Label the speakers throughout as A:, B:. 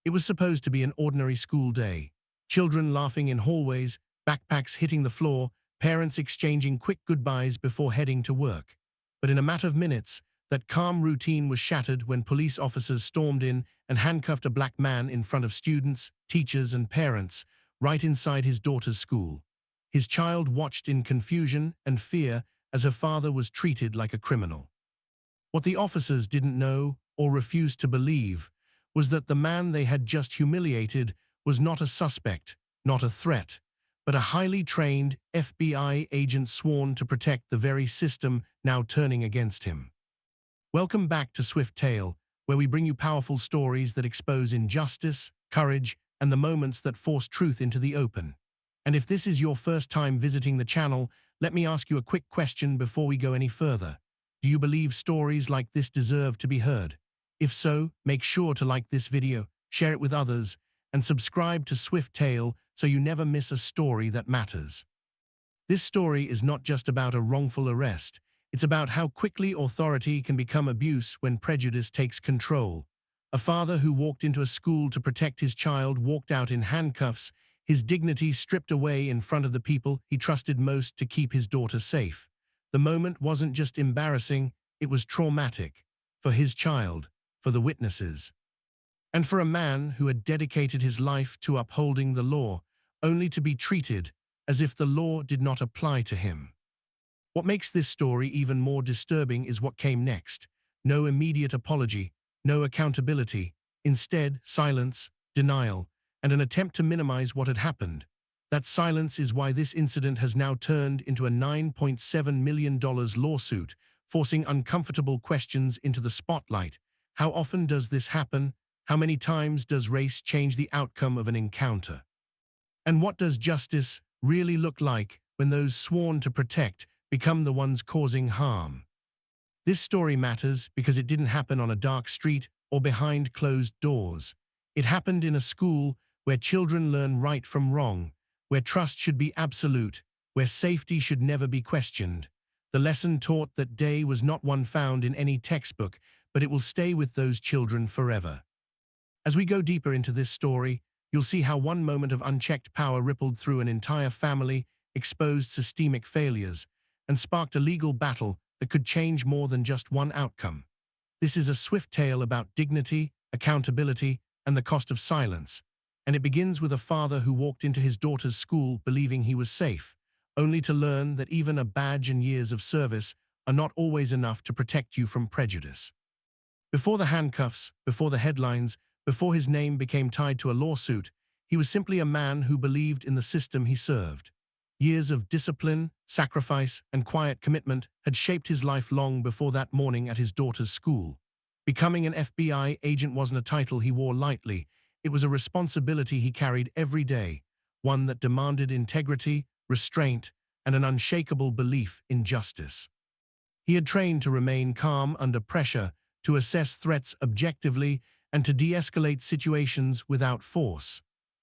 A: It was supposed to be an ordinary school day. Children laughing in hallways, backpacks hitting the floor, parents exchanging quick goodbyes before heading to work. But in a matter of minutes, that calm routine was shattered when police officers stormed in and handcuffed a black man in front of students, teachers, and parents, right inside his daughter's school. His child watched in confusion and fear as her father was treated like a criminal. What the officers didn't know or refused to believe was that the man they had just humiliated was not a suspect, not a threat, but a highly trained FBI agent sworn to protect the very system now turning against him. Welcome back to Swift Tale, where we bring you powerful stories that expose injustice, courage, and the moments that force truth into the open. And if this is your first time visiting the channel, let me ask you a quick question before we go any further. Do you believe stories like this deserve to be heard? If so, make sure to like this video, share it with others, and subscribe to Swift Tale so you never miss a story that matters. This story is not just about a wrongful arrest. It's about how quickly authority can become abuse when prejudice takes control. A father who walked into a school to protect his child walked out in handcuffs, his dignity stripped away in front of the people he trusted most to keep his daughter safe. The moment wasn't just embarrassing, it was traumatic. For his child, for the witnesses, and for a man who had dedicated his life to upholding the law, only to be treated as if the law did not apply to him. What makes this story even more disturbing is what came next. No immediate apology, no accountability, instead silence, denial, and an attempt to minimize what had happened. That silence is why this incident has now turned into a $9.7 million lawsuit, forcing uncomfortable questions into the spotlight. How often does this happen? How many times does race change the outcome of an encounter? And what does justice really look like when those sworn to protect become the ones causing harm? This story matters because it didn't happen on a dark street or behind closed doors. It happened in a school where children learn right from wrong, where trust should be absolute, where safety should never be questioned. The lesson taught that day was not one found in any textbook, but it will stay with those children forever. As we go deeper into this story, you'll see how one moment of unchecked power rippled through an entire family, exposed systemic failures, and sparked a legal battle that could change more than just one outcome. This is a swift tale about dignity, accountability, and the cost of silence, and it begins with a father who walked into his daughter's school believing he was safe, only to learn that even a badge and years of service are not always enough to protect you from prejudice. Before the handcuffs, before the headlines, before his name became tied to a lawsuit, he was simply a man who believed in the system he served. Years of discipline, sacrifice, and quiet commitment had shaped his life long before that morning at his daughter's school. Becoming an FBI agent wasn't a title he wore lightly. It was a responsibility he carried every day, one that demanded integrity, restraint, and an unshakable belief in justice. He had trained to remain calm under pressure, to assess threats objectively, and to de-escalate situations without force.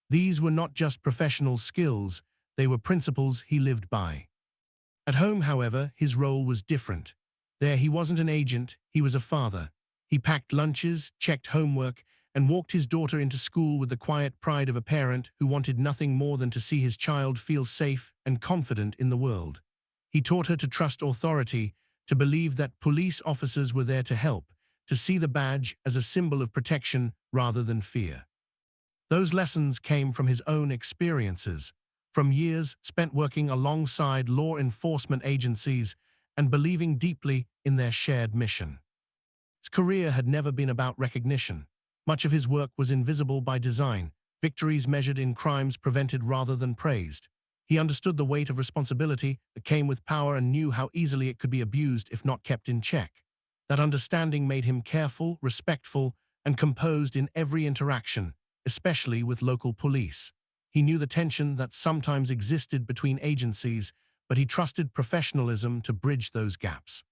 A: These were not just professional skills, they were principles he lived by. At home, however, his role was different. There he wasn't an agent, he was a father. He packed lunches, checked homework, and walked his daughter into school with the quiet pride of a parent who wanted nothing more than to see his child feel safe and confident in the world. He taught her to trust authority, to believe that police officers were there to help, to see the badge as a symbol of protection rather than fear. Those lessons came from his own experiences, from years spent working alongside law enforcement agencies and believing deeply in their shared mission. His career had never been about recognition. Much of his work was invisible by design, victories measured in crimes prevented rather than praised. He understood the weight of responsibility that came with power and knew how easily it could be abused if not kept in check. That understanding made him careful, respectful, and composed in every interaction, especially with local police. He knew the tension that sometimes existed between agencies, but he trusted professionalism to bridge those gaps.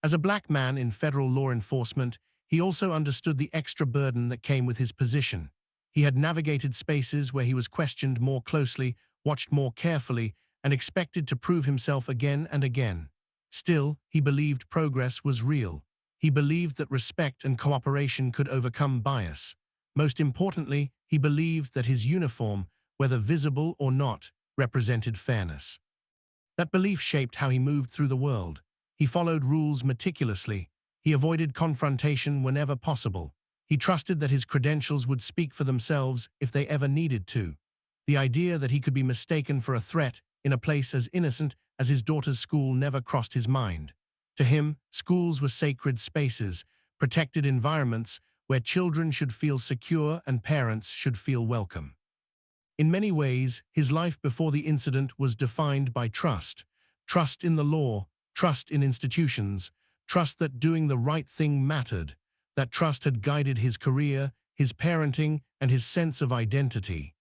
A: As a black man in federal law enforcement, he also understood the extra burden that came with his position. He had navigated spaces where he was questioned more closely, watched more carefully, and expected to prove himself again and again. Still, he believed progress was real. He believed that respect and cooperation could overcome bias. Most importantly, he believed that his uniform, whether visible or not, represented fairness. That belief shaped how he moved through the world. He followed rules meticulously. He avoided confrontation whenever possible. He trusted that his credentials would speak for themselves if they ever needed to. The idea that he could be mistaken for a threat in a place as innocent as his daughter's school never crossed his mind. To him, schools were sacred spaces, protected environments where children should feel secure and parents should feel welcome. In many ways, his life before the incident was defined by trust. Trust in the law, trust in institutions, trust that doing the right thing mattered. That trust had guided his career, his parenting, and his sense of identity.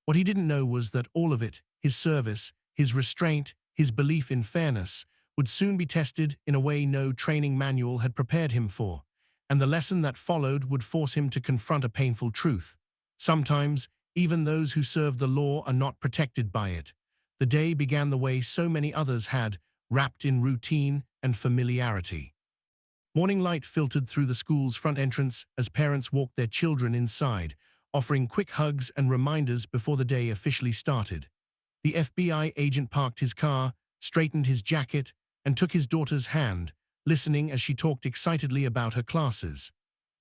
A: What he didn't know was that all of it, his service, his restraint, his belief in fairness, would soon be tested in a way no training manual had prepared him for, and the lesson that followed would force him to confront a painful truth. Sometimes, even those who serve the law are not protected by it. The day began the way so many others had, wrapped in routine and familiarity. Morning light filtered through the school's front entrance as parents walked their children inside, offering quick hugs and reminders before the day officially started. The FBI agent parked his car, straightened his jacket, and took his daughter's hand, listening as she talked excitedly about her classes.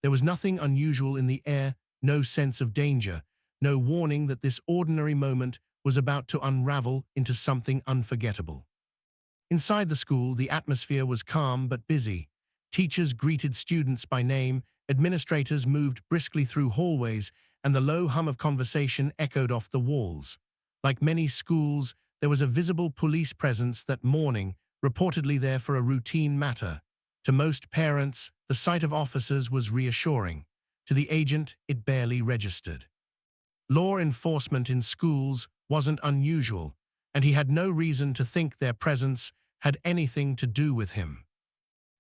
A: There was nothing unusual in the air, no sense of danger, no warning that this ordinary moment was about to unravel into something unforgettable. Inside the school, the atmosphere was calm but busy. Teachers greeted students by name, administrators moved briskly through hallways, and the low hum of conversation echoed off the walls. Like many schools, there was a visible police presence that morning, reportedly there for a routine matter. To most parents, the sight of officers was reassuring. To the agent, it barely registered. Law enforcement in schools wasn't unusual, and he had no reason to think their presence had anything to do with him.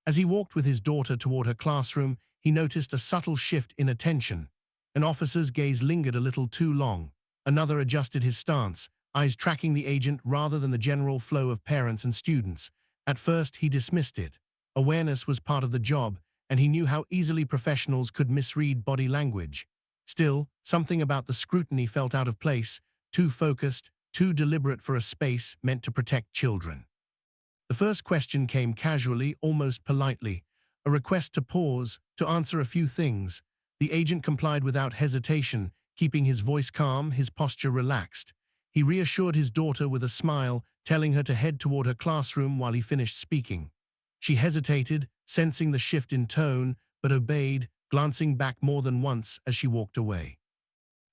A: As he walked with his daughter toward her classroom, he noticed a subtle shift in attention. An officer's gaze lingered a little too long. Another adjusted his stance, eyes tracking the agent rather than the general flow of parents and students. At first, he dismissed it. Awareness was part of the job, and he knew how easily professionals could misread body language. Still, something about the scrutiny felt out of place, too focused, too deliberate for a space meant to protect children. The first question came casually, almost politely, a request to pause, to answer a few things. The agent complied without hesitation, keeping his voice calm, his posture relaxed. He reassured his daughter with a smile, telling her to head toward her classroom while he finished speaking. She hesitated, sensing the shift in tone, but obeyed, glancing back more than once as she walked away.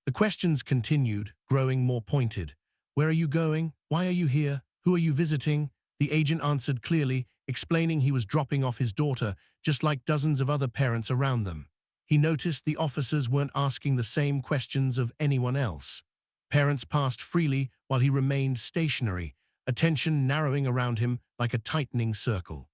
A: The questions continued, growing more pointed. Where are you going? Why are you here? Who are you visiting? The agent answered clearly, explaining he was dropping off his daughter, just like dozens of other parents around them. He noticed the officers weren't asking the same questions of anyone else. Parents passed freely while he remained stationary, attention narrowing around him like a tightening circle.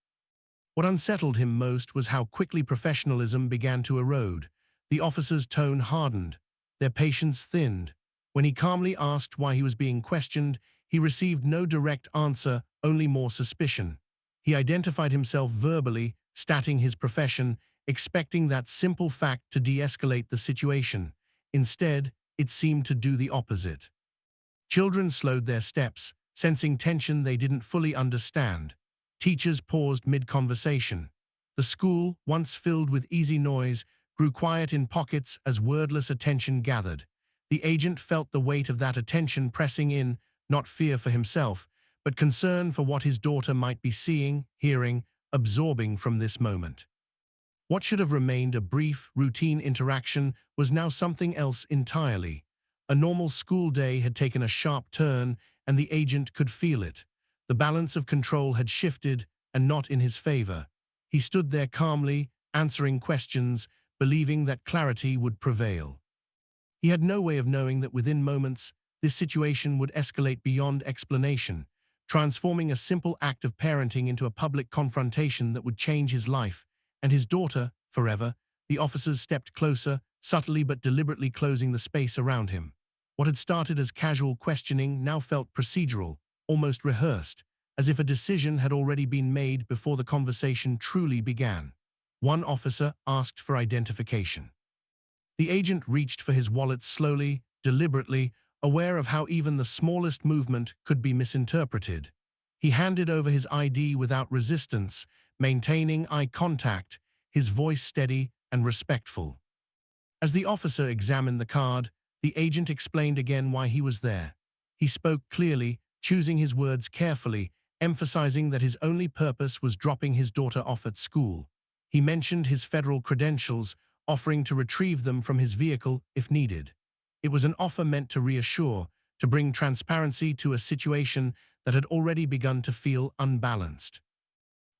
A: What unsettled him most was how quickly professionalism began to erode. The officer's tone hardened, their patience thinned. When he calmly asked why he was being questioned, he received no direct answer, only more suspicion. He identified himself verbally, stating his profession, expecting that simple fact to de-escalate the situation. Instead, it seemed to do the opposite. Children slowed their steps, sensing tension they didn't fully understand. Teachers paused mid-conversation. The school, once filled with easy noise, grew quiet in pockets as wordless attention gathered. The agent felt the weight of that attention pressing in, not fear for himself, but concern for what his daughter might be seeing, hearing, absorbing from this moment. What should have remained a brief, routine interaction was now something else entirely. A normal school day had taken a sharp turn, and the agent could feel it. The balance of control had shifted, and not in his favor. He stood there calmly, answering questions, believing that clarity would prevail. He had no way of knowing that within moments, this situation would escalate beyond explanation, transforming a simple act of parenting into a public confrontation that would change his life and his daughter forever. The officers stepped closer, subtly but deliberately closing the space around him. What had started as casual questioning now felt procedural, almost rehearsed, as if a decision had already been made before the conversation truly began. One officer asked for identification. The agent reached for his wallet slowly, deliberately, aware of how even the smallest movement could be misinterpreted. He handed over his ID without resistance, maintaining eye contact, his voice steady and respectful. As the officer examined the card, the agent explained again why he was there. He spoke clearly, choosing his words carefully, emphasizing that his only purpose was dropping his daughter off at school. He mentioned his federal credentials, offering to retrieve them from his vehicle if needed. It was an offer meant to reassure, to bring transparency to a situation that had already begun to feel unbalanced.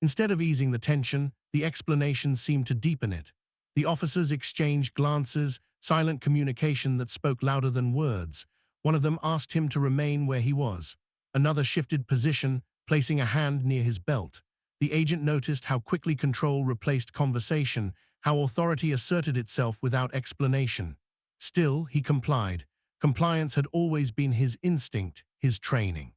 A: Instead of easing the tension, the explanation seemed to deepen it. The officers exchanged glances, silent communication that spoke louder than words. One of them asked him to remain where he was. Another shifted position, placing a hand near his belt. The agent noticed how quickly control replaced conversation, how authority asserted itself without explanation. Still, he complied. Compliance had always been his instinct, his training.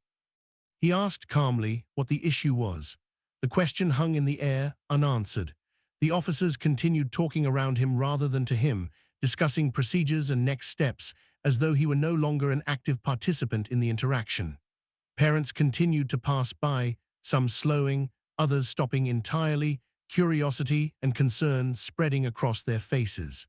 A: He asked calmly what the issue was. The question hung in the air, unanswered. The officers continued talking around him rather than to him, discussing procedures and next steps, as though he were no longer an active participant in the interaction. Parents continued to pass by, some slowing, others stopping entirely, curiosity and concern spreading across their faces.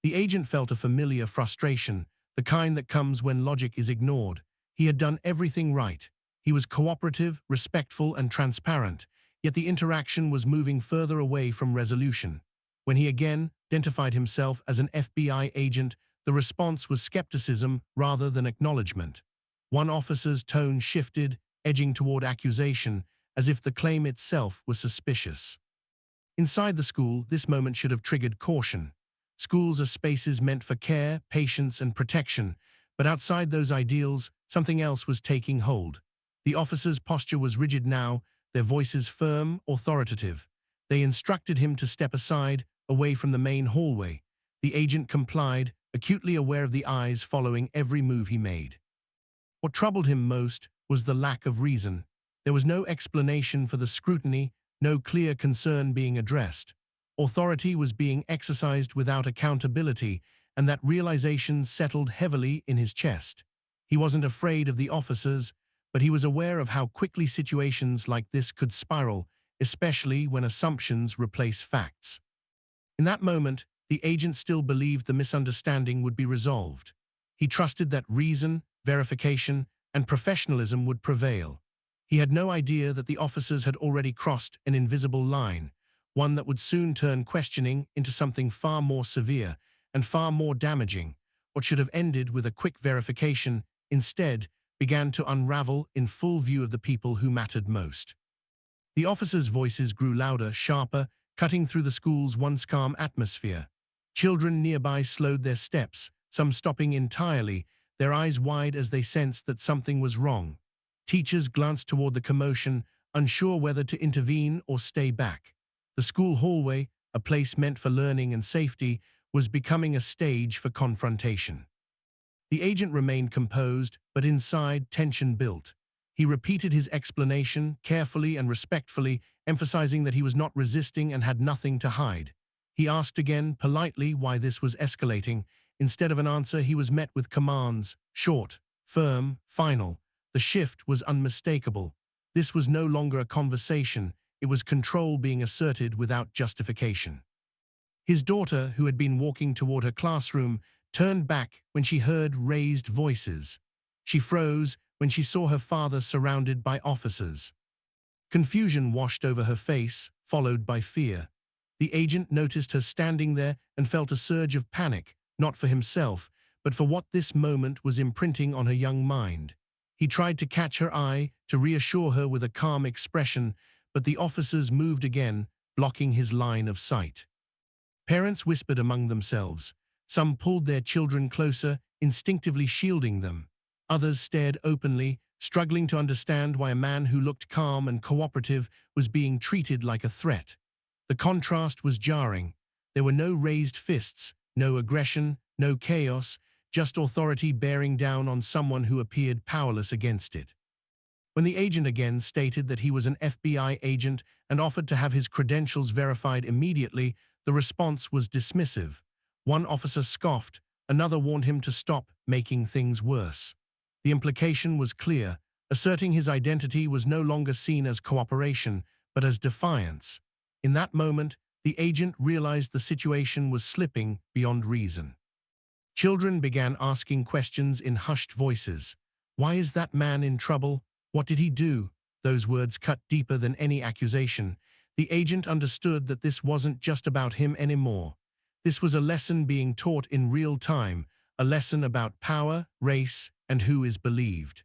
A: The agent felt a familiar frustration, the kind that comes when logic is ignored. He had done everything right. He was cooperative, respectful, and transparent, yet the interaction was moving further away from resolution. When he again identified himself as an FBI agent, the response was skepticism rather than acknowledgement. One officer's tone shifted, edging toward accusation, as if the claim itself was suspicious. Inside the school, this moment should have triggered caution. Schools are spaces meant for care, patience, and protection, but outside those ideals, something else was taking hold. The officer's posture was rigid now, their voices firm, authoritative. They instructed him to step aside, away from the main hallway. The agent complied, acutely aware of the eyes following every move he made. What troubled him most was the lack of reason. There was no explanation for the scrutiny, no clear concern being addressed. Authority was being exercised without accountability, and that realization settled heavily in his chest. He wasn't afraid of the officers, but he was aware of how quickly situations like this could spiral, especially when assumptions replace facts. In that moment, the agent still believed the misunderstanding would be resolved. He trusted that reason, verification, and professionalism would prevail. He had no idea that the officers had already crossed an invisible line, one that would soon turn questioning into something far more severe and far more damaging. What should have ended with a quick verification, instead, began to unravel in full view of the people who mattered most. The officers' voices grew louder, sharper, cutting through the school's once calm atmosphere. Children nearby slowed their steps, some stopping entirely, their eyes wide as they sensed that something was wrong. Teachers glanced toward the commotion, unsure whether to intervene or stay back. The school hallway, a place meant for learning and safety, was becoming a stage for confrontation. The agent remained composed, but inside tension built. He repeated his explanation, carefully and respectfully, emphasizing that he was not resisting and had nothing to hide. He asked again, politely, why this was escalating. Instead of an answer, he was met with commands, short, firm, final. The shift was unmistakable. This was no longer a conversation, it was control being asserted without justification. His daughter, who had been walking toward her classroom, turned back when she heard raised voices. She froze when she saw her father surrounded by officers. Confusion washed over her face, followed by fear. The agent noticed her standing there and felt a surge of panic, not for himself, but for what this moment was imprinting on her young mind. He tried to catch her eye, to reassure her with a calm expression, but the officers moved again, blocking his line of sight. Parents whispered among themselves. Some pulled their children closer, instinctively shielding them. Others stared openly, struggling to understand why a man who looked calm and cooperative was being treated like a threat. The contrast was jarring. There were no raised fists, no aggression, no chaos, just authority bearing down on someone who appeared powerless against it. When the agent again stated that he was an FBI agent and offered to have his credentials verified immediately, the response was dismissive. One officer scoffed, another warned him to stop making things worse. The implication was clear. Asserting his identity was no longer seen as cooperation, but as defiance. In that moment, the agent realized the situation was slipping beyond reason. Children began asking questions in hushed voices. Why is that man in trouble? What did he do? Those words cut deeper than any accusation. The agent understood that this wasn't just about him anymore. This was a lesson being taught in real time, a lesson about power, race, and who is believed.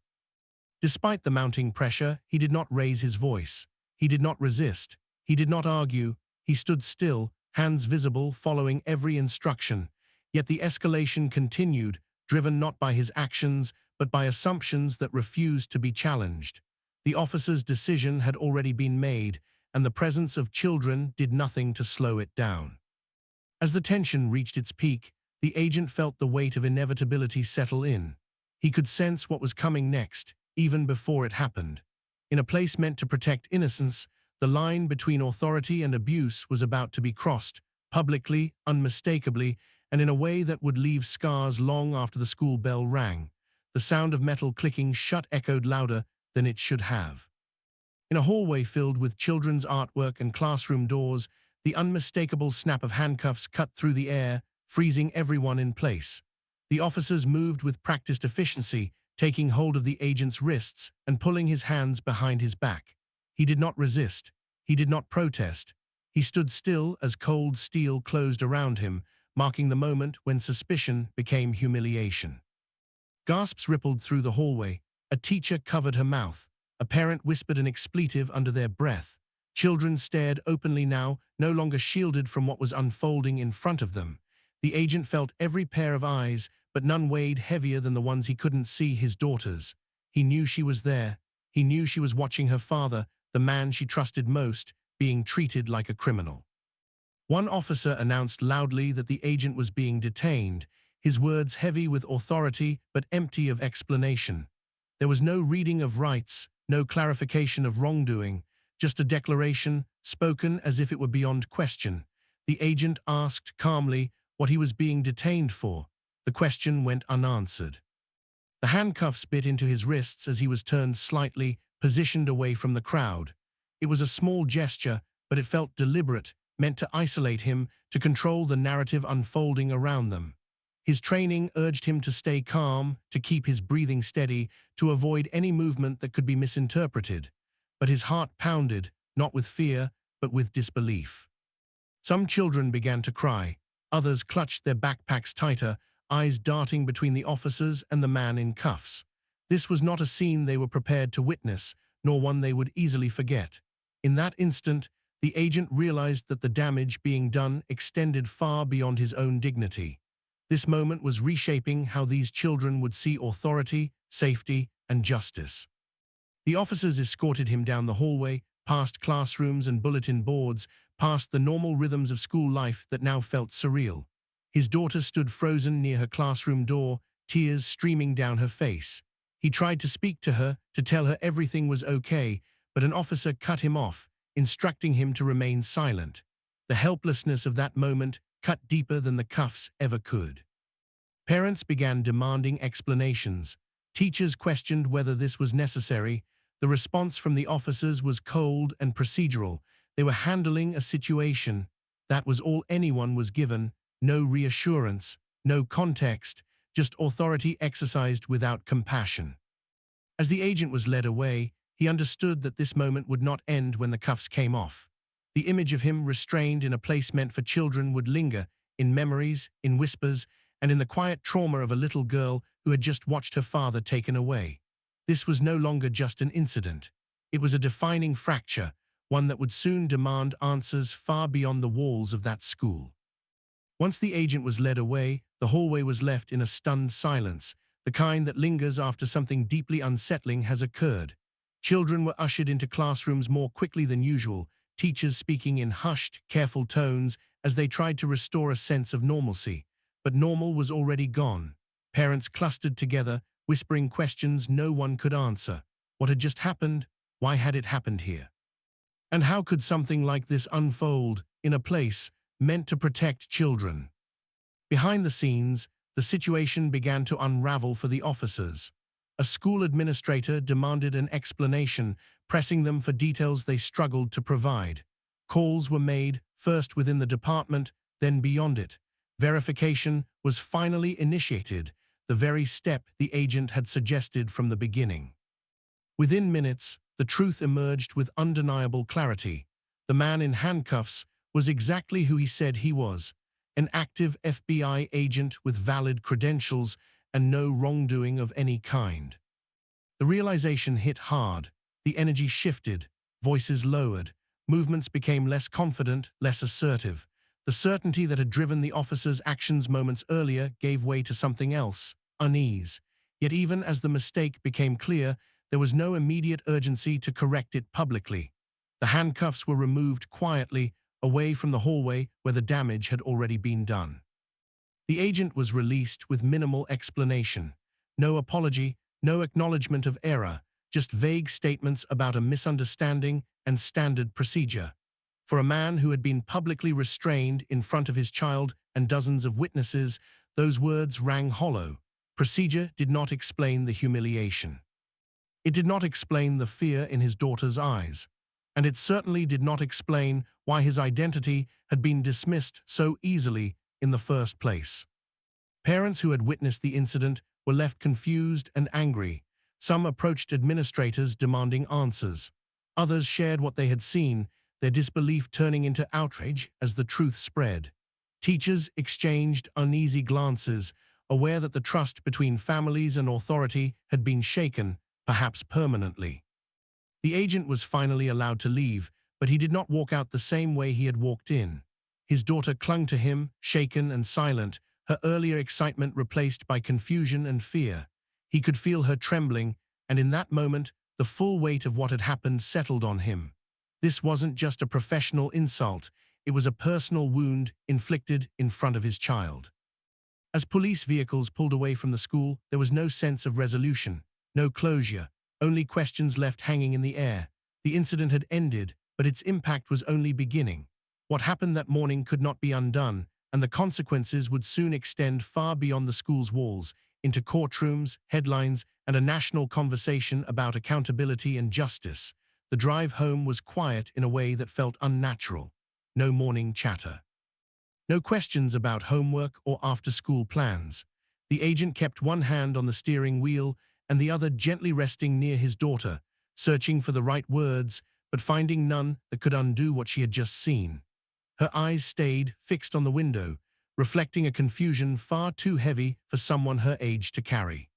A: Despite the mounting pressure, he did not raise his voice. He did not resist. He did not argue. He stood still, hands visible, following every instruction. Yet the escalation continued, driven not by his actions, but by assumptions that refused to be challenged. The officer's decision had already been made, and the presence of children did nothing to slow it down. As the tension reached its peak, the agent felt the weight of inevitability settle in. He could sense what was coming next, even before it happened. In a place meant to protect innocence, the line between authority and abuse was about to be crossed, publicly, unmistakably, and in a way that would leave scars long after the school bell rang. The sound of metal clicking shut echoed louder than it should have. In a hallway filled with children's artwork and classroom doors, the unmistakable snap of handcuffs cut through the air, freezing everyone in place. The officers moved with practiced efficiency, taking hold of the agent's wrists and pulling his hands behind his back. He did not resist. He did not protest. He stood still as cold steel closed around him, marking the moment when suspicion became humiliation. Gasps rippled through the hallway. A teacher covered her mouth. A parent whispered an expletive under their breath. Children stared openly now, no longer shielded from what was unfolding in front of them. The agent felt every pair of eyes, but none weighed heavier than the ones he couldn't see, his daughters. He knew she was there. He knew she was watching her father, the man she trusted most, being treated like a criminal. One officer announced loudly that the agent was being detained, his words heavy with authority but empty of explanation. There was no reading of rights, no clarification of wrongdoing, just a declaration, spoken as if it were beyond question. The agent asked calmly what he was being detained for. The question went unanswered. The handcuffs bit into his wrists as he was turned slightly, positioned away from the crowd. It was a small gesture, but it felt deliberate, meant to isolate him, to control the narrative unfolding around them. His training urged him to stay calm, to keep his breathing steady, to avoid any movement that could be misinterpreted. But his heart pounded, not with fear, but with disbelief. Some children began to cry. Others clutched their backpacks tighter, eyes darting between the officers and the man in cuffs. This was not a scene they were prepared to witness, nor one they would easily forget. In that instant, the agent realized that the damage being done extended far beyond his own dignity. This moment was reshaping how these children would see authority, safety, and justice. The officers escorted him down the hallway, past classrooms and bulletin boards, past the normal rhythms of school life that now felt surreal. His daughter stood frozen near her classroom door, tears streaming down her face. He tried to speak to her, to tell her everything was okay, but an officer cut him off, instructing him to remain silent. The helplessness of that moment cut deeper than the cuffs ever could. Parents began demanding explanations. Teachers questioned whether this was necessary. The response from the officers was cold and procedural. They were handling a situation. That was all anyone was given. No reassurance, no context, just authority exercised without compassion. As the agent was led away, he understood that this moment would not end when the cuffs came off. The image of him restrained in a place meant for children would linger, in memories, in whispers, and in the quiet trauma of a little girl who had just watched her father taken away. This was no longer just an incident. It was a defining fracture, one that would soon demand answers far beyond the walls of that school. Once the agent was led away, the hallway was left in a stunned silence, the kind that lingers after something deeply unsettling has occurred. Children were ushered into classrooms more quickly than usual, teachers speaking in hushed, careful tones as they tried to restore a sense of normalcy. But normal was already gone. Parents clustered together, whispering questions no one could answer. What had just happened? Why had it happened here? And how could something like this unfold in a place meant to protect children? Behind the scenes, the situation began to unravel for the officers. A school administrator demanded an explanation, pressing them for details they struggled to provide. Calls were made, first within the department, then beyond it. Verification was finally initiated, the very step the agent had suggested from the beginning. Within minutes, the truth emerged with undeniable clarity. The man in handcuffs was exactly who he said he was, an active FBI agent with valid credentials and no wrongdoing of any kind. The realization hit hard. The energy shifted, voices lowered, movements became less confident, less assertive. The certainty that had driven the officer's actions moments earlier gave way to something else, unease. Yet even as the mistake became clear, there was no immediate urgency to correct it publicly. The handcuffs were removed quietly, away from the hallway where the damage had already been done. The agent was released with minimal explanation. No apology, no acknowledgement of error, just vague statements about a misunderstanding and standard procedure. For a man who had been publicly restrained in front of his child and dozens of witnesses, those words rang hollow. Procedure did not explain the humiliation. It did not explain the fear in his daughter's eyes. And it certainly did not explain why his identity had been dismissed so easily in the first place. Parents who had witnessed the incident were left confused and angry. Some approached administrators demanding answers. Others shared what they had seen, their disbelief turning into outrage as the truth spread. Teachers exchanged uneasy glances, aware that the trust between families and authority had been shaken, perhaps permanently. The agent was finally allowed to leave, but he did not walk out the same way he had walked in. His daughter clung to him, shaken and silent, her earlier excitement replaced by confusion and fear. He could feel her trembling, and in that moment, the full weight of what had happened settled on him. This wasn't just a professional insult, it was a personal wound inflicted in front of his child. As police vehicles pulled away from the school, there was no sense of resolution, no closure, only questions left hanging in the air. The incident had ended, but its impact was only beginning. What happened that morning could not be undone, and the consequences would soon extend far beyond the school's walls, into courtrooms, headlines, and a national conversation about accountability and justice. The drive home was quiet in a way that felt unnatural. No morning chatter. No questions about homework or after-school plans. The agent kept one hand on the steering wheel and the other gently resting near his daughter, searching for the right words, but finding none that could undo what she had just seen. Her eyes stayed fixed on the window, reflecting a confusion far too heavy for someone her age to carry.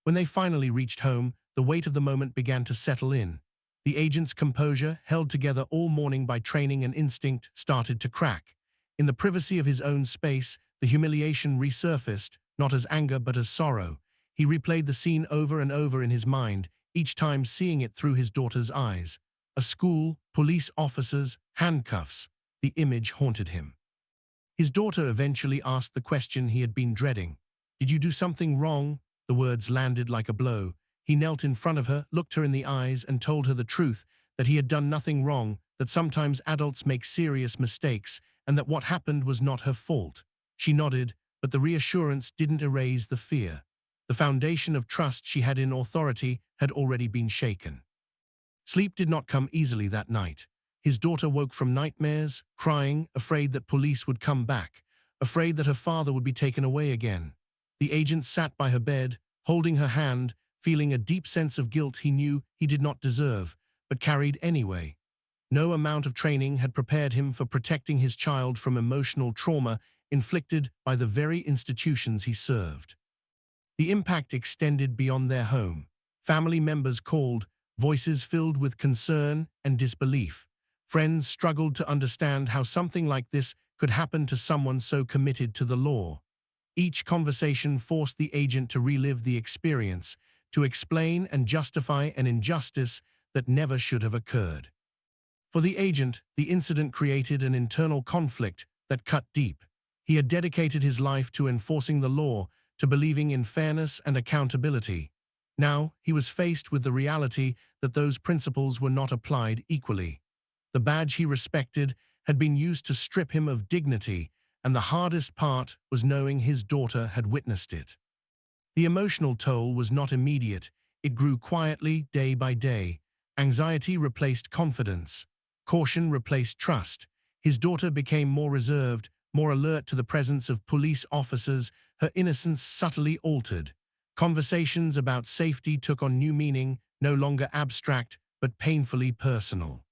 A: When they finally reached home, the weight of the moment began to settle in. The agent's composure, held together all morning by training and instinct, started to crack. In the privacy of his own space, the humiliation resurfaced, not as anger but as sorrow. He replayed the scene over and over in his mind, each time seeing it through his daughter's eyes. A school, police officers, handcuffs. The image haunted him. His daughter eventually asked the question he had been dreading. "Did you do something wrong?" The words landed like a blow. He knelt in front of her, looked her in the eyes, and told her the truth, that he had done nothing wrong, that sometimes adults make serious mistakes, and that what happened was not her fault. She nodded, but the reassurance didn't erase the fear. The foundation of trust she had in authority had already been shaken. Sleep did not come easily that night. His daughter woke from nightmares, crying, afraid that police would come back, afraid that her father would be taken away again. The agent sat by her bed, holding her hand, feeling a deep sense of guilt he knew he did not deserve, but carried anyway. No amount of training had prepared him for protecting his child from emotional trauma inflicted by the very institutions he served. The impact extended beyond their home. Family members called, voices filled with concern and disbelief. Friends struggled to understand how something like this could happen to someone so committed to the law. Each conversation forced the agent to relive the experience, to explain and justify an injustice that never should have occurred. For the agent, the incident created an internal conflict that cut deep. He had dedicated his life to enforcing the law, to believing in fairness and accountability. Now, he was faced with the reality that those principles were not applied equally. The badge he respected had been used to strip him of dignity, and the hardest part was knowing his daughter had witnessed it. The emotional toll was not immediate. It grew quietly, day by day. Anxiety replaced confidence. Caution replaced trust. His daughter became more reserved, more alert to the presence of police officers, her innocence subtly altered. Conversations about safety took on new meaning, no longer abstract, but painfully personal.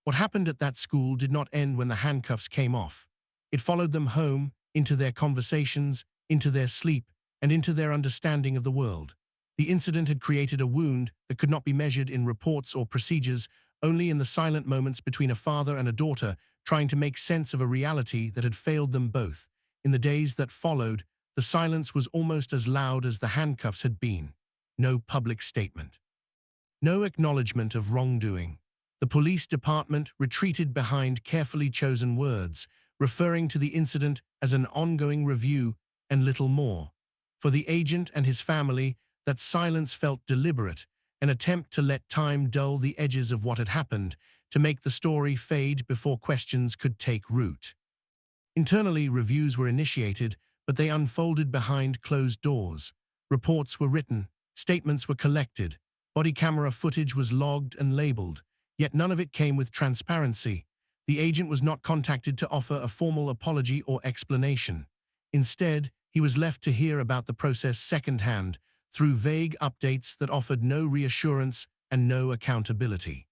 A: What happened at that school did not end when the handcuffs came off. It followed them home, into their conversations, into their sleep, and into their understanding of the world. The incident had created a wound that could not be measured in reports or procedures, only in the silent moments between a father and a daughter trying to make sense of a reality that had failed them both. In the days that followed, the silence was almost as loud as the handcuffs had been. No public statement. No acknowledgement of wrongdoing. The police department retreated behind carefully chosen words, referring to the incident as an ongoing review and little more. For the agent and his family, that silence felt deliberate, an attempt to let time dull the edges of what had happened, to make the story fade before questions could take root. Internally, reviews were initiated, but they unfolded behind closed doors. Reports were written, statements were collected, body camera footage was logged and labeled, yet none of it came with transparency. The agent was not contacted to offer a formal apology or explanation. Instead, he was left to hear about the process secondhand, through vague updates that offered no reassurance and no accountability.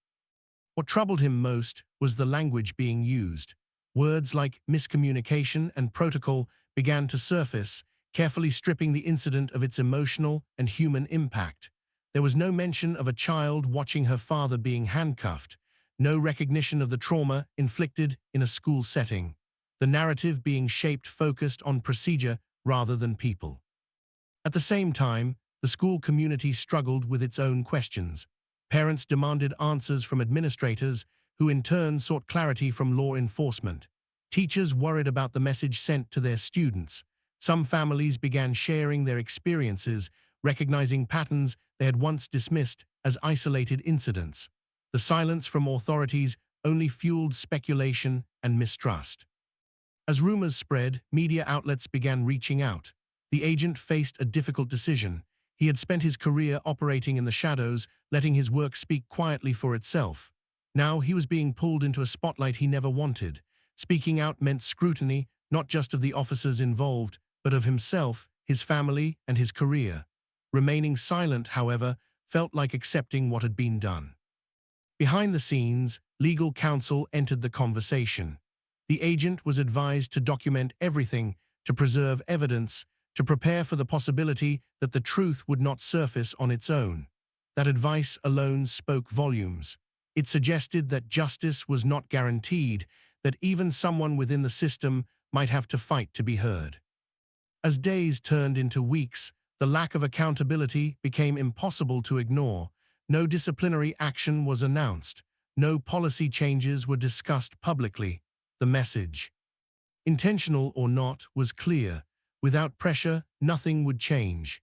A: What troubled him most was the language being used. Words like miscommunication and protocol began to surface, carefully stripping the incident of its emotional and human impact. There was no mention of a child watching her father being handcuffed, no recognition of the trauma inflicted in a school setting. The narrative being shaped focused on procedure rather than people. At the same time, the school community struggled with its own questions. Parents demanded answers from administrators, who in turn sought clarity from law enforcement. Teachers worried about the message sent to their students. Some families began sharing their experiences, recognizing patterns they had once dismissed as isolated incidents. The silence from authorities only fueled speculation and mistrust. As rumors spread, media outlets began reaching out. The agent faced a difficult decision. He had spent his career operating in the shadows, letting his work speak quietly for itself. Now he was being pulled into a spotlight he never wanted. Speaking out meant scrutiny, not just of the officers involved, but of himself, his family, and his career. Remaining silent, however, felt like accepting what had been done. Behind the scenes, legal counsel entered the conversation. The agent was advised to document everything, to preserve evidence, to prepare for the possibility that the truth would not surface on its own. That advice alone spoke volumes. It suggested that justice was not guaranteed, that even someone within the system might have to fight to be heard. As days turned into weeks, the lack of accountability became impossible to ignore. No disciplinary action was announced. No policy changes were discussed publicly. The message, intentional or not, was clear. Without pressure, nothing would change.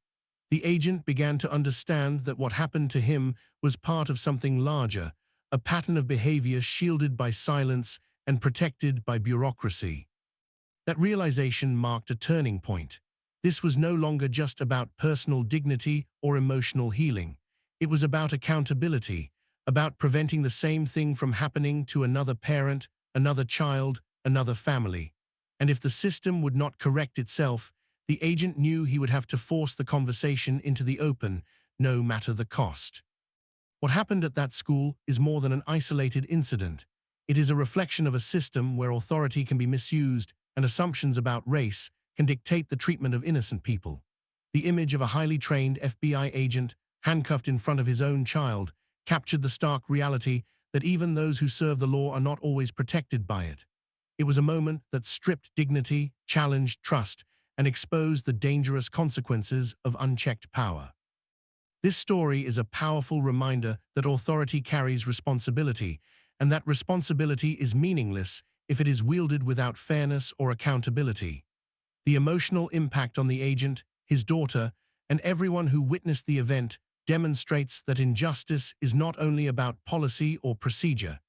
A: The agent began to understand that what happened to him was part of something larger, a pattern of behavior shielded by silence and protected by bureaucracy. That realization marked a turning point. This was no longer just about personal dignity or emotional healing. It was about accountability, about preventing the same thing from happening to another parent, another child, another family. And if the system would not correct itself, the agent knew he would have to force the conversation into the open, no matter the cost. What happened at that school is more than an isolated incident. It is a reflection of a system where authority can be misused and assumptions about race can dictate the treatment of innocent people. The image of a highly trained FBI agent handcuffed in front of his own child captured the stark reality that even those who serve the law are not always protected by it. It was a moment that stripped dignity, challenged trust, and exposed the dangerous consequences of unchecked power. This story is a powerful reminder that authority carries responsibility, and that responsibility is meaningless if it is wielded without fairness or accountability. The emotional impact on the agent, his daughter, and everyone who witnessed the event demonstrates that injustice is not only about policy or procedure.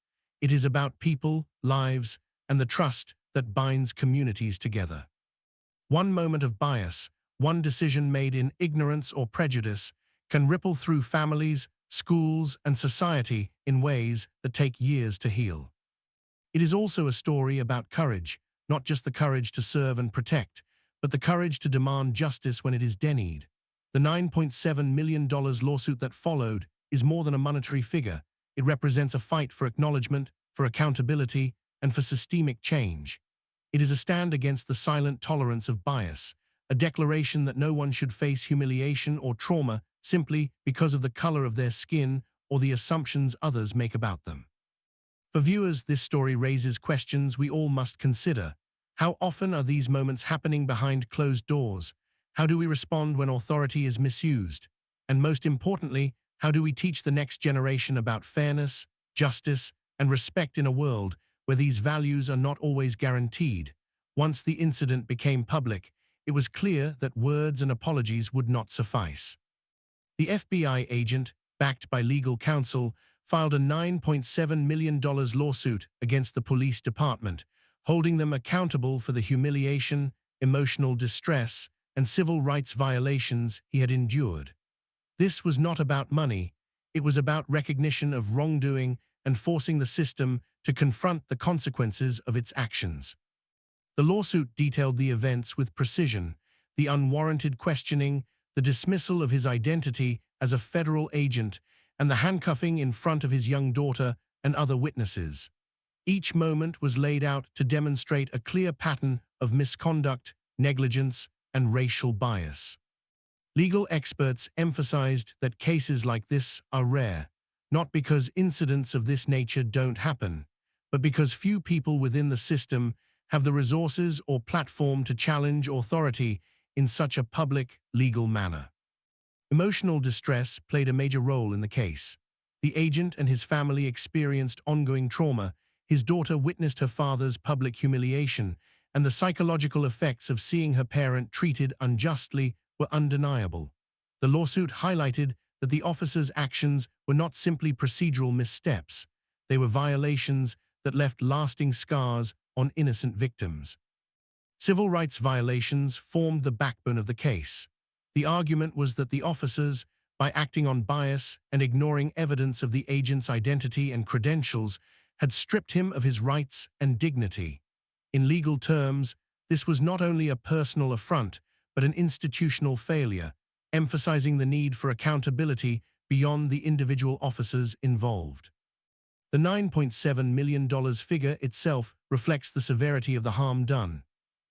A: It is about people, lives, and the trust that binds communities together. One moment of bias, one decision made in ignorance or prejudice, can ripple through families, schools, and society in ways that take years to heal. It is also a story about courage, not just the courage to serve and protect, but the courage to demand justice when it is denied. The $9.7 million lawsuit that followed is more than a monetary figure. It represents a fight for acknowledgement, for accountability, and for systemic change. It is a stand against the silent tolerance of bias, a declaration that no one should face humiliation or trauma simply because of the color of their skin or the assumptions others make about them. For viewers, this story raises questions we all must consider. How often are these moments happening behind closed doors? How do we respond when authority is misused? And most importantly, how do we teach the next generation about fairness, justice, and respect in a world where these values are not always guaranteed? Once the incident became public, it was clear that words and apologies would not suffice. The FBI agent, backed by legal counsel, filed a $9.7 million lawsuit against the police department, holding them accountable for the humiliation, emotional distress, and civil rights violations he had endured. This was not about money. It was about recognition of wrongdoing and forcing the system to confront the consequences of its actions. The lawsuit detailed the events with precision: the unwarranted questioning, the dismissal of his identity as a federal agent, and the handcuffing in front of his young daughter and other witnesses. Each moment was laid out to demonstrate a clear pattern of misconduct, negligence, and racial bias. Legal experts emphasized that cases like this are rare, not because incidents of this nature don't happen, but because few people within the system have the resources or platform to challenge authority in such a public, legal manner. Emotional distress played a major role in the case. The agent and his family experienced ongoing trauma. His daughter witnessed her father's public humiliation, and the psychological effects of seeing her parent treated unjustly were undeniable. The lawsuit highlighted that the officers' actions were not simply procedural missteps. They were violations that left lasting scars on innocent victims. Civil rights violations formed the backbone of the case. The argument was that the officers, by acting on bias and ignoring evidence of the agent's identity and credentials, had stripped him of his rights and dignity. In legal terms, this was not only a personal affront, but an institutional failure, emphasizing the need for accountability beyond the individual officers involved. The $9.7 million figure itself reflects the severity of the harm done.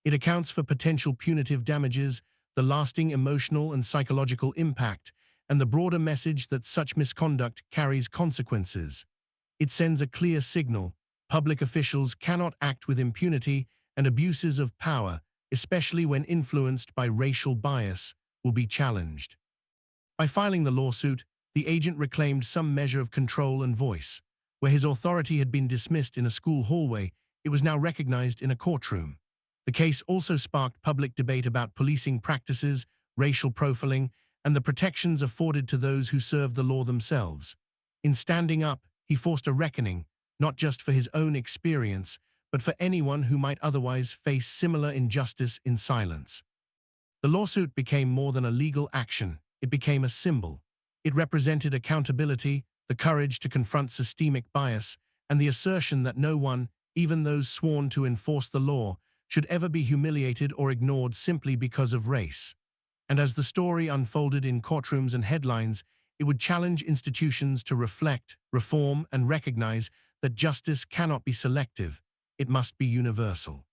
A: It accounts for potential punitive damages, the lasting emotional and psychological impact, and the broader message that such misconduct carries consequences. It sends a clear signal: public officials cannot act with impunity, and abuses of power, especially when influenced by racial bias, will be challenged. By filing the lawsuit, the agent reclaimed some measure of control and voice. Where his authority had been dismissed in a school hallway, it was now recognized in a courtroom. The case also sparked public debate about policing practices, racial profiling, and the protections afforded to those who serve the law themselves. In standing up, he forced a reckoning, not just for his own experience, but for anyone who might otherwise face similar injustice in silence. The lawsuit became more than a legal action. It became a symbol. It represented accountability, the courage to confront systemic bias, and the assertion that no one, even those sworn to enforce the law, should ever be humiliated or ignored simply because of race. And as the story unfolded in courtrooms and headlines, it would challenge institutions to reflect, reform, and recognize that justice cannot be selective. It must be universal.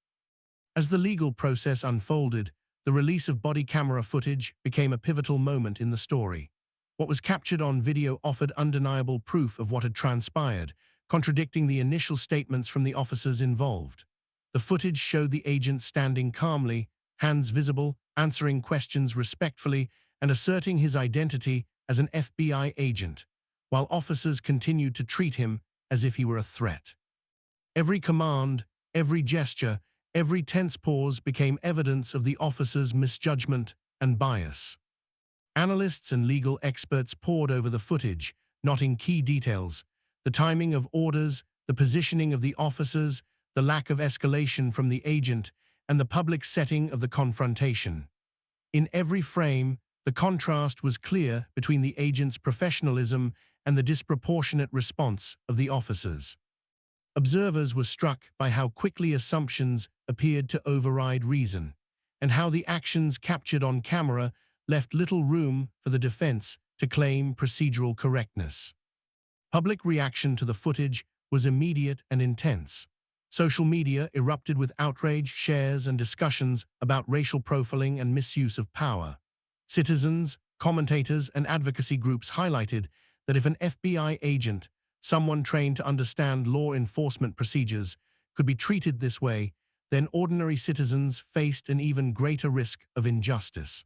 A: As the legal process unfolded, the release of body camera footage became a pivotal moment in the story. What was captured on video offered undeniable proof of what had transpired, contradicting the initial statements from the officers involved. The footage showed the agent standing calmly, hands visible, answering questions respectfully, and asserting his identity as an FBI agent, while officers continued to treat him as if he were a threat. Every command, every gesture, every tense pause became evidence of the officer's misjudgment and bias. Analysts and legal experts pored over the footage, noting key details: the timing of orders, the positioning of the officers, the lack of escalation from the agent, and the public setting of the confrontation. In every frame, the contrast was clear between the agent's professionalism and the disproportionate response of the officers. Observers were struck by how quickly assumptions appeared to override reason, and how the actions captured on camera left little room for the defense to claim procedural correctness. Public reaction to the footage was immediate and intense. Social media erupted with outrage, shares, and discussions about racial profiling and misuse of power. Citizens, commentators, and advocacy groups highlighted that if an FBI agent, someone trained to understand law enforcement procedures, could be treated this way, then ordinary citizens faced an even greater risk of injustice.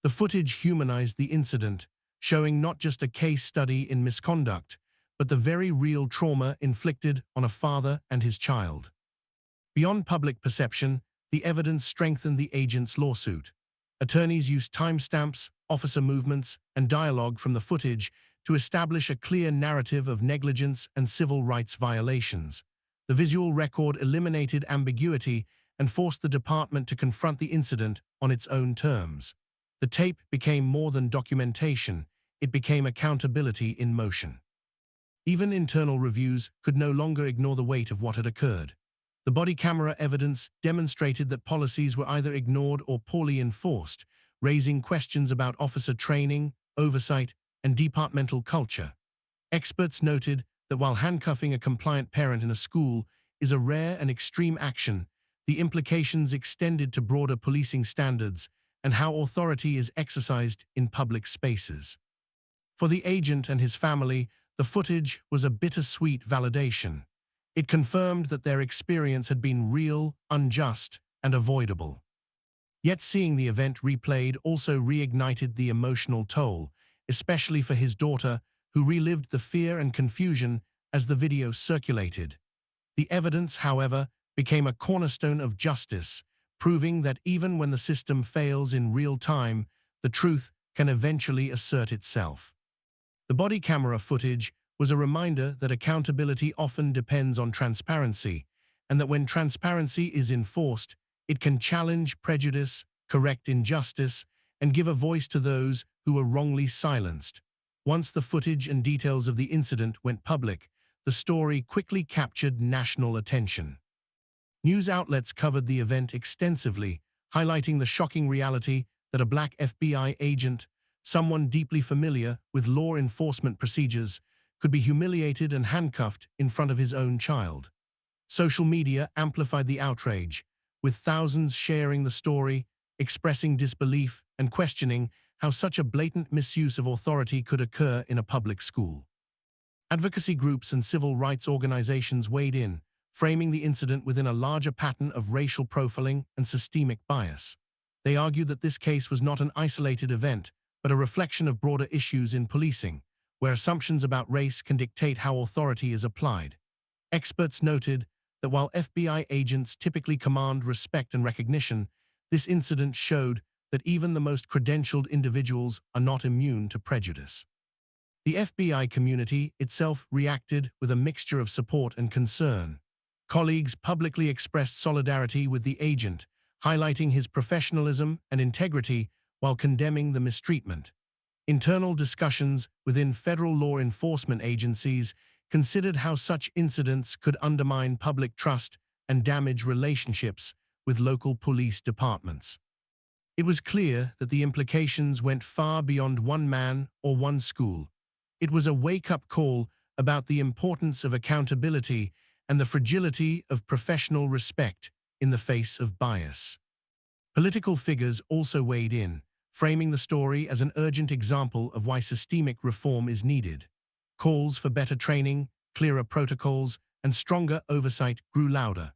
A: The footage humanized the incident, showing not just a case study in misconduct, but the very real trauma inflicted on a father and his child. Beyond public perception, the evidence strengthened the agent's lawsuit. Attorneys used timestamps, officer movements, and dialogue from the footage to establish a clear narrative of negligence and civil rights violations. The visual record eliminated ambiguity and forced the department to confront the incident on its own terms. The tape became more than documentation, it became accountability in motion. Even internal reviews could no longer ignore the weight of what had occurred. The body camera evidence demonstrated that policies were either ignored or poorly enforced, raising questions about officer training, oversight, and departmental culture. Experts noted that while handcuffing a compliant parent in a school is a rare and extreme action, the implications extended to broader policing standards and how authority is exercised in public spaces. For the agent and his family, the footage was a bittersweet validation. It confirmed that their experience had been real, unjust, and avoidable. Yet seeing the event replayed also reignited the emotional toll, especially for his daughter, who relived the fear and confusion as the video circulated. The evidence, however, became a cornerstone of justice, proving that even when the system fails in real time, the truth can eventually assert itself. The body camera footage was a reminder that accountability often depends on transparency, and that when transparency is enforced, it can challenge prejudice, correct injustice, and give a voice to those who were wrongly silenced. Once the footage and details of the incident went public, the story quickly captured national attention. News outlets covered the event extensively, highlighting the shocking reality that a black FBI agent, someone deeply familiar with law enforcement procedures, could be humiliated and handcuffed in front of his own child. Social media amplified the outrage, with thousands sharing the story, expressing disbelief and questioning how such a blatant misuse of authority could occur in a public school. Advocacy groups and civil rights organizations weighed in, framing the incident within a larger pattern of racial profiling and systemic bias. They argued that this case was not an isolated event, but a reflection of broader issues in policing, where assumptions about race can dictate how authority is applied. Experts noted that while FBI agents typically command respect and recognition, this incident showed that even the most credentialed individuals are not immune to prejudice. The FBI community itself reacted with a mixture of support and concern. Colleagues publicly expressed solidarity with the agent, highlighting his professionalism and integrity while condemning the mistreatment. Internal discussions within federal law enforcement agencies considered how such incidents could undermine public trust and damage relationships with local police departments. It was clear that the implications went far beyond one man or one school. It was a wake-up call about the importance of accountability and the fragility of professional respect in the face of bias. Political figures also weighed in, framing the story as an urgent example of why systemic reform is needed. Calls for better training, clearer protocols, and stronger oversight grew louder.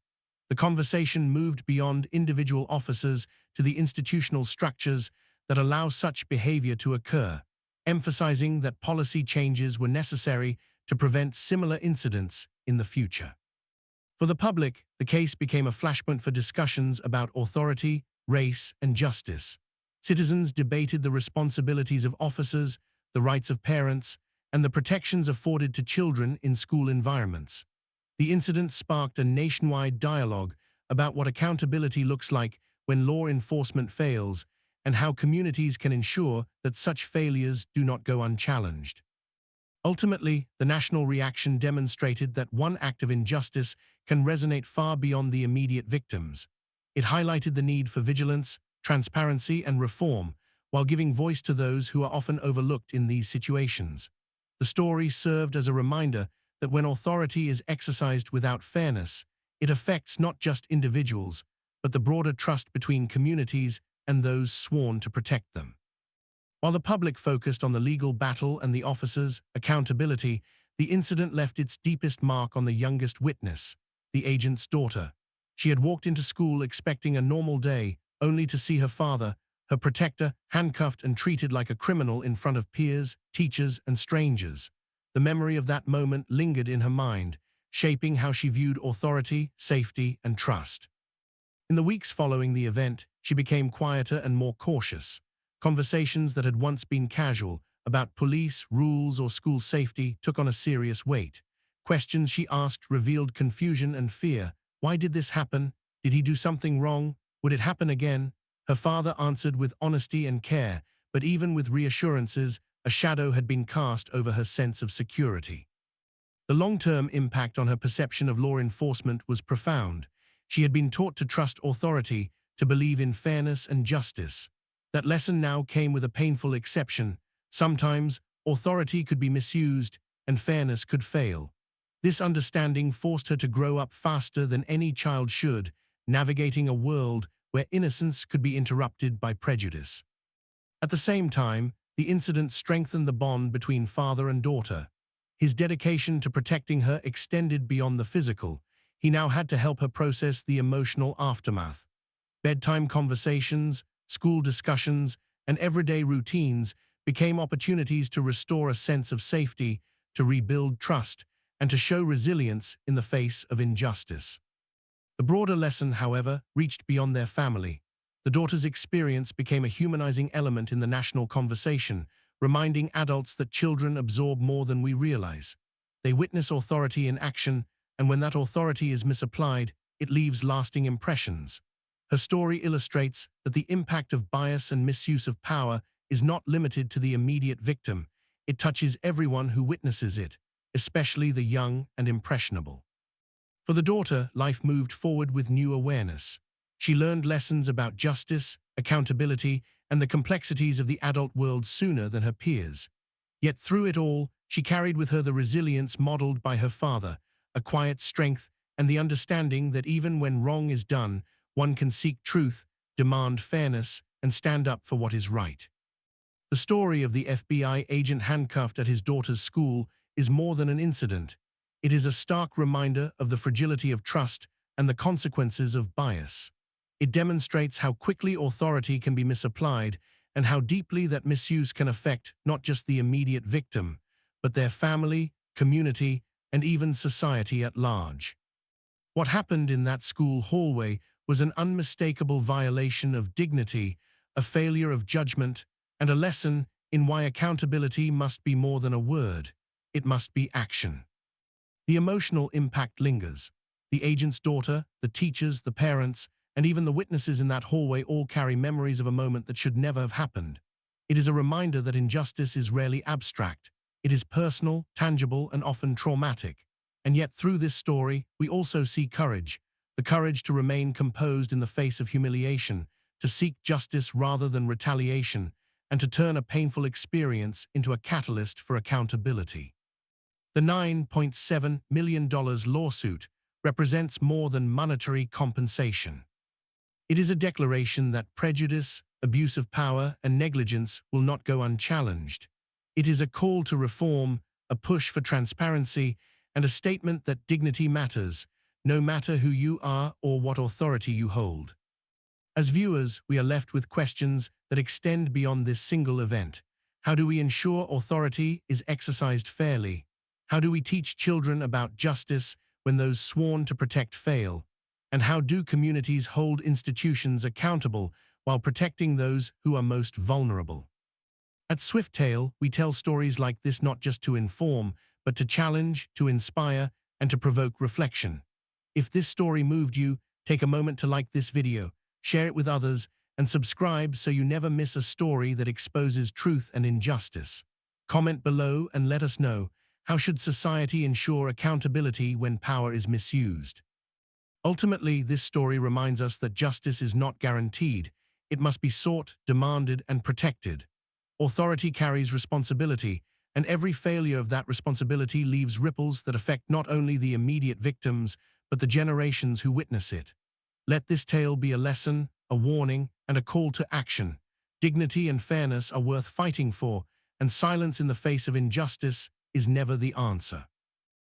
A: The conversation moved beyond individual officers to the institutional structures that allow such behavior to occur, emphasizing that policy changes were necessary to prevent similar incidents in the future. For the public, the case became a flashpoint for discussions about authority, race, and justice. Citizens debated the responsibilities of officers, the rights of parents, and the protections afforded to children in school environments. The incident sparked a nationwide dialogue about what accountability looks like when law enforcement fails and how communities can ensure that such failures do not go unchallenged. Ultimately, the national reaction demonstrated that one act of injustice can resonate far beyond the immediate victims. It highlighted the need for vigilance, transparency, and reform, while giving voice to those who are often overlooked in these situations. The story served as a reminder that when authority is exercised without fairness, it affects not just individuals, but the broader trust between communities and those sworn to protect them. While the public focused on the legal battle and the officers' accountability, the incident left its deepest mark on the youngest witness, the agent's daughter. She had walked into school expecting a normal day, only to see her father, her protector, handcuffed and treated like a criminal in front of peers, teachers, and strangers. The memory of that moment lingered in her mind, shaping how she viewed authority, safety, and trust. In the weeks following the event, she became quieter and more cautious. Conversations that had once been casual about police, rules, or school safety took on a serious weight. Questions she asked revealed confusion and fear. Why did this happen? Did he do something wrong? Would it happen again? Her father answered with honesty and care, but even with reassurances, a shadow had been cast over her sense of security. The long-term impact on her perception of law enforcement was profound. She had been taught to trust authority, to believe in fairness and justice. That lesson now came with a painful exception. Sometimes, authority could be misused and fairness could fail. This understanding forced her to grow up faster than any child should, navigating a world where innocence could be interrupted by prejudice. At the same time, the incident strengthened the bond between father and daughter. His dedication to protecting her extended beyond the physical. He now had to help her process the emotional aftermath. Bedtime conversations, school discussions, and everyday routines became opportunities to restore a sense of safety, to rebuild trust, and to show resilience in the face of injustice. The broader lesson, however, reached beyond their family. The daughter's experience became a humanizing element in the national conversation, reminding adults that children absorb more than we realize. They witness authority in action, and when that authority is misapplied, it leaves lasting impressions. Her story illustrates that the impact of bias and misuse of power is not limited to the immediate victim. It touches everyone who witnesses it, especially the young and impressionable. For the daughter, life moved forward with new awareness. She learned lessons about justice, accountability, and the complexities of the adult world sooner than her peers. Yet through it all, she carried with her the resilience modeled by her father, a quiet strength, and the understanding that even when wrong is done, one can seek truth, demand fairness, and stand up for what is right. The story of the FBI agent handcuffed at his daughter's school is more than an incident. It is a stark reminder of the fragility of trust and the consequences of bias. It demonstrates how quickly authority can be misapplied and how deeply that misuse can affect not just the immediate victim, but their family, community, and even society at large. What happened in that school hallway was an unmistakable violation of dignity, a failure of judgment, and a lesson in why accountability must be more than a word. It must be action. The emotional impact lingers. The agent's daughter, the teachers, the parents, and even the witnesses in that hallway all carry memories of a moment that should never have happened. It is a reminder that injustice is rarely abstract. It is personal, tangible, and often traumatic. And yet through this story, we also see courage, the courage to remain composed in the face of humiliation, to seek justice rather than retaliation, and to turn a painful experience into a catalyst for accountability. The $9.7 million lawsuit represents more than monetary compensation. It is a declaration that prejudice, abuse of power, and negligence will not go unchallenged. It is a call to reform, a push for transparency, and a statement that dignity matters, no matter who you are or what authority you hold. As viewers, we are left with questions that extend beyond this single event. How do we ensure authority is exercised fairly? How do we teach children about justice when those sworn to protect fail? And how do communities hold institutions accountable while protecting those who are most vulnerable? At Swifttail, we tell stories like this not just to inform, but to challenge, to inspire, and to provoke reflection. If this story moved you, take a moment to like this video, share it with others, and subscribe so you never miss a story that exposes truth and injustice. Comment below and let us know, how should society ensure accountability when power is misused? Ultimately, this story reminds us that justice is not guaranteed. It must be sought, demanded, and protected. Authority carries responsibility, and every failure of that responsibility leaves ripples that affect not only the immediate victims, but the generations who witness it. Let this tale be a lesson, a warning, and a call to action. Dignity and fairness are worth fighting for, and silence in the face of injustice is never the answer.